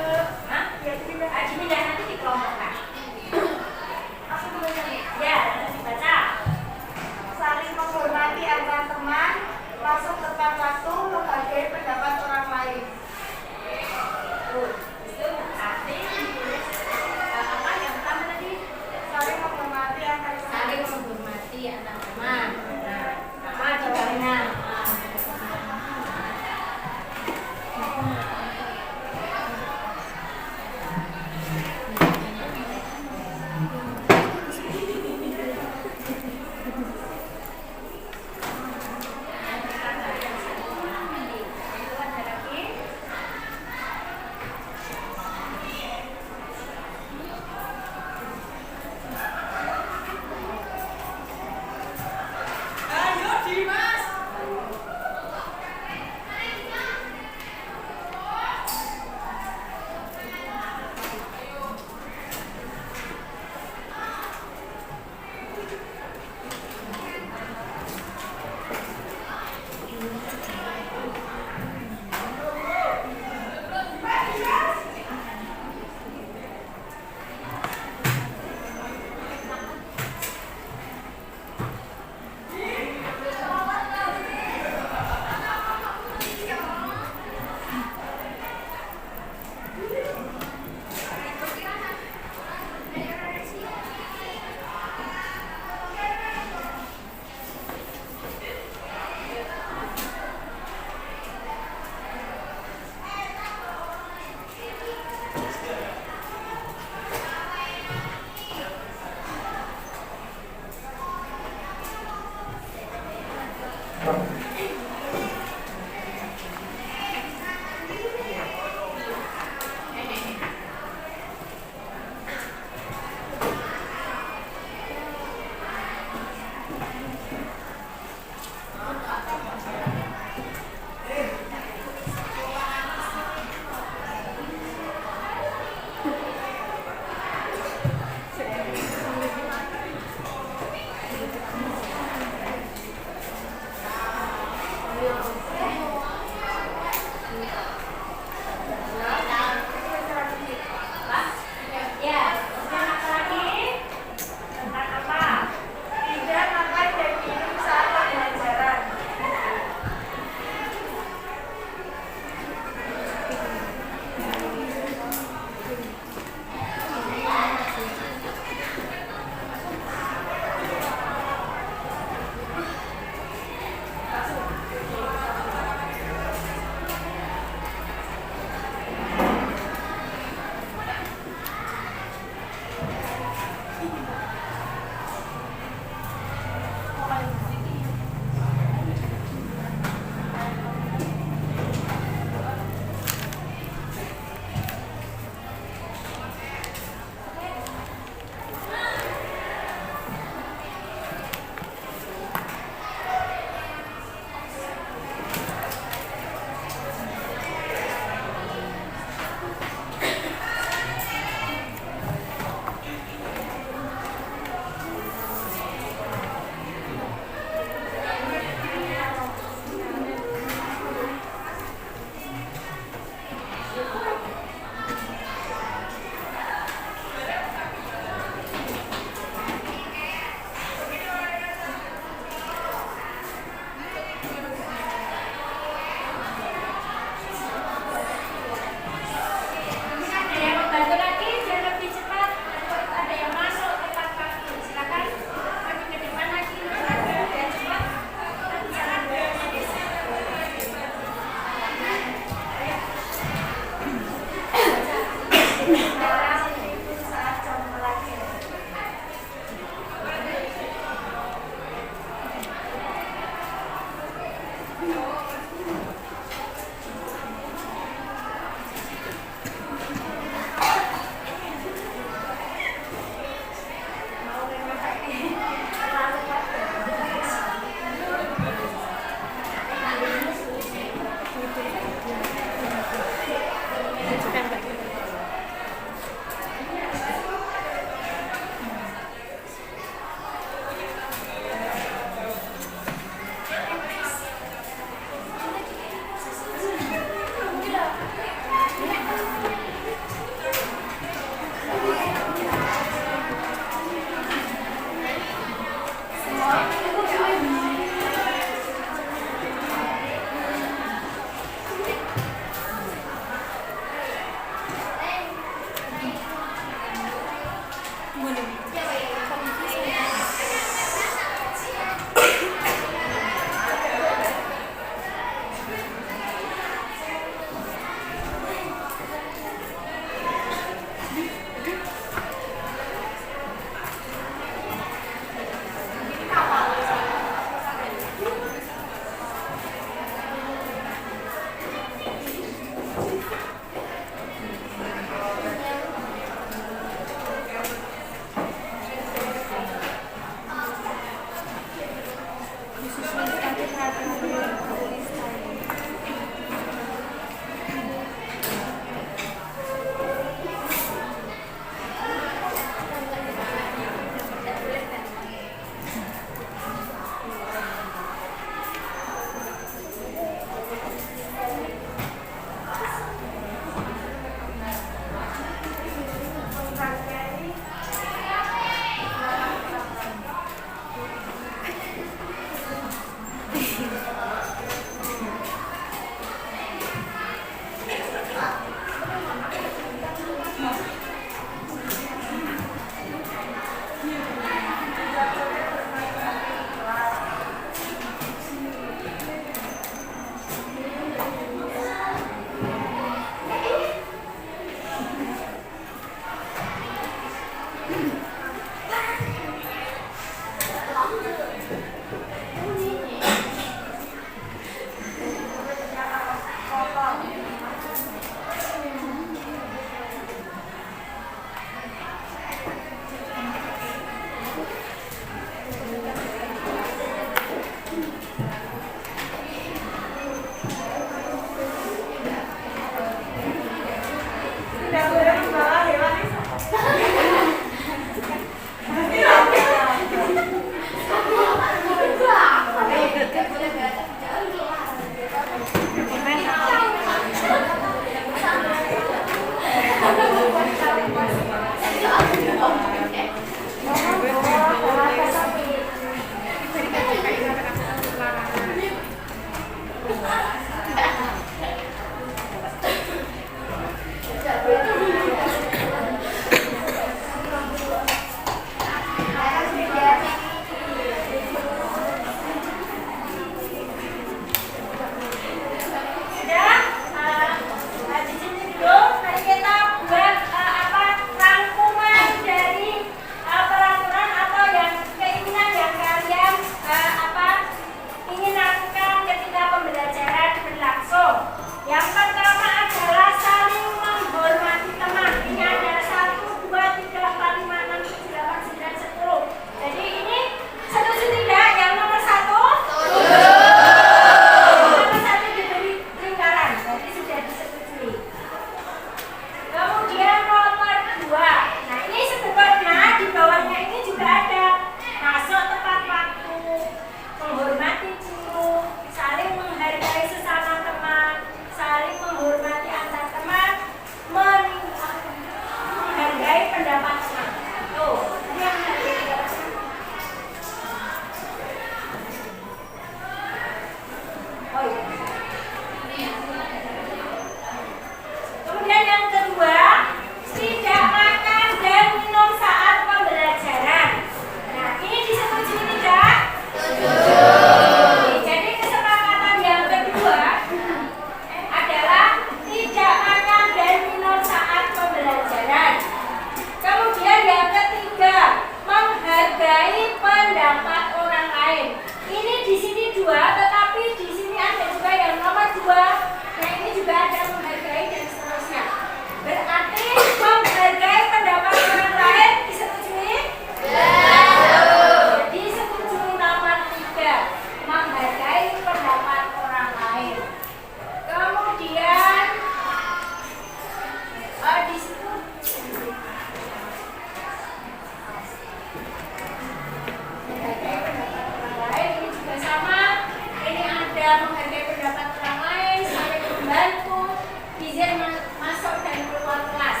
menghargai pendapat orang lain, saling membantu, izin masuk dan keluar kelas,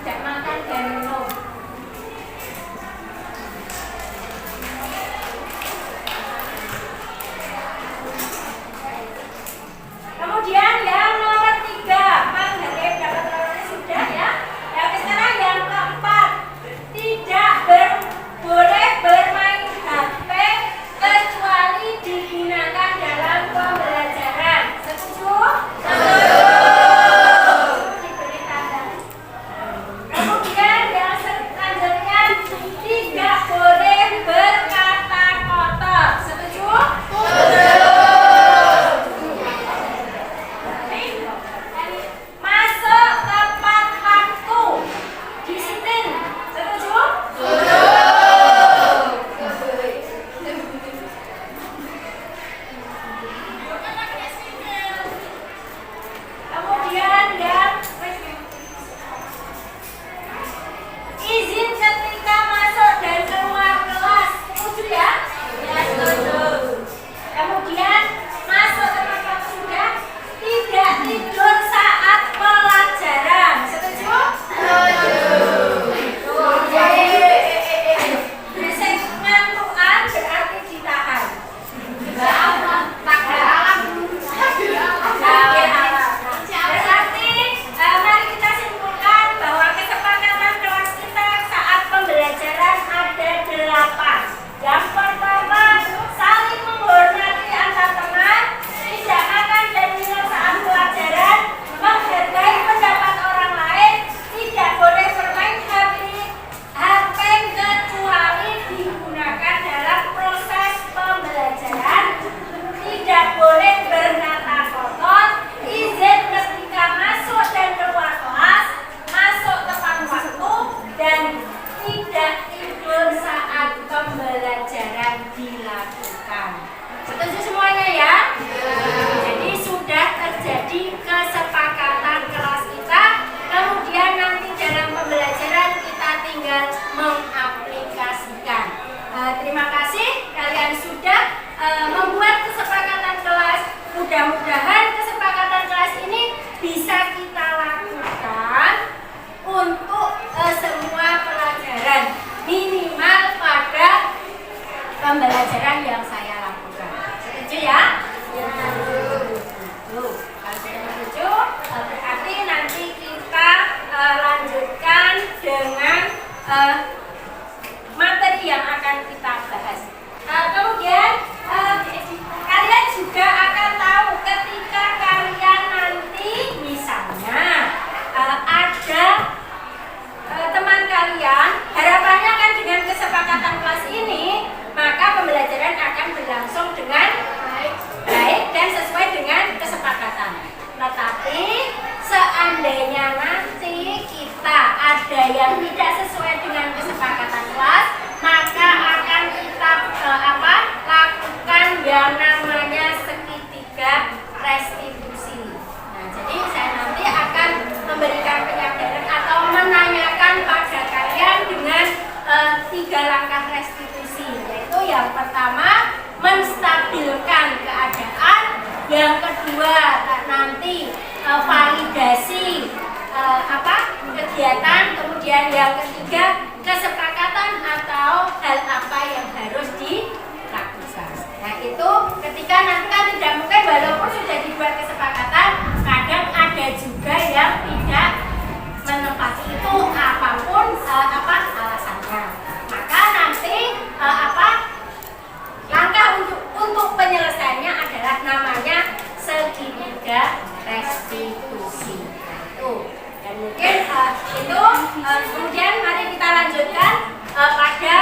tidak makan dan minum. Kemudian yang nomor 3, menghargai pendapat orang lain sudah ya. Yang sekarang yang keempat, tidak boleh bermain HP kecuali digunakan dalam pembelajaran. Setuju? Diberi tanda. Kemudian yang selanjutnya, tidak boleh berkata kotor. Setuju? Masuk tepat waktu, disiplin. Setuju? Kemudian yang izin ketika masuk dan keluar kelas. Setuju ya? Ya, setuju. Kemudian masuk tepat waktu sudah, tidak tidur saat pelajaran. Setuju? Berisik ngantukan berarti ditahan. Berarti mari kita simpulkan bahwa kesepakatan kelas kita saat pembelajaran ada 8. Yang pertama, saling menghormati antar teman, tidak makan dan minum saat pelajaran, menghargai pendapat orang lain, tidak boleh bermain HP kecuali digunakan dalam proses pembelajaran, tidak boleh berkata kotor, izin ketika masuk dan keluar kelas, masuk tepat waktu, dan tidak tidur saat pembelajaran dilakukan. Setuju semuanya ya? Jadi sudah terjadi kesepakatan kelas kita, kemudian nanti dalam pembelajaran kita tinggal mengaplikasikan. Terima kasih kalian sudah membuat kesepakatan kelas. Mudah-mudahan kesepakatan kelas ini bisa kita lakukan untuk semua pelajaran, minimal pada pembelajaran yang saya lakukan. Setuju ya? Tuh, kalau sudah setuju, berarti nanti kita lanjutkan dengan materi yang akan kita bahas. Kemudian kalian juga akan tahu ketika kalian nanti misalnya ada teman kalian, harapannya kan dengan kesepakatan kelas ini, maka pembelajaran akan berlangsung dengan baik dan sesuai dengan kesepakatan. Tetapi seandainya nanti kita ada yang tidak sesuai dengan kesepakatan kelas, maka akan kita lakukan yang namanya segitiga restitusi. Nah, jadi saya nanti akan memberikan penyadaran atau menanyakan pada kalian dengan 3 langkah restitusi, yaitu yang pertama menstabilkan keadaan, yang kedua nanti validasi kegiatan, kemudian yang ketiga kesepakatan atau hal apa yang harus dilakukan. Nah itu ketika nanti kan tidak mungkin walaupun sudah dibuat kesepakatan, kadang ada juga yang tidak menepati itu apapun alasannya. Maka nanti langkah untuk penyelesaiannya adalah namanya segitiga restitusi. Dan mungkin itu kemudian mari kita lanjutkan pada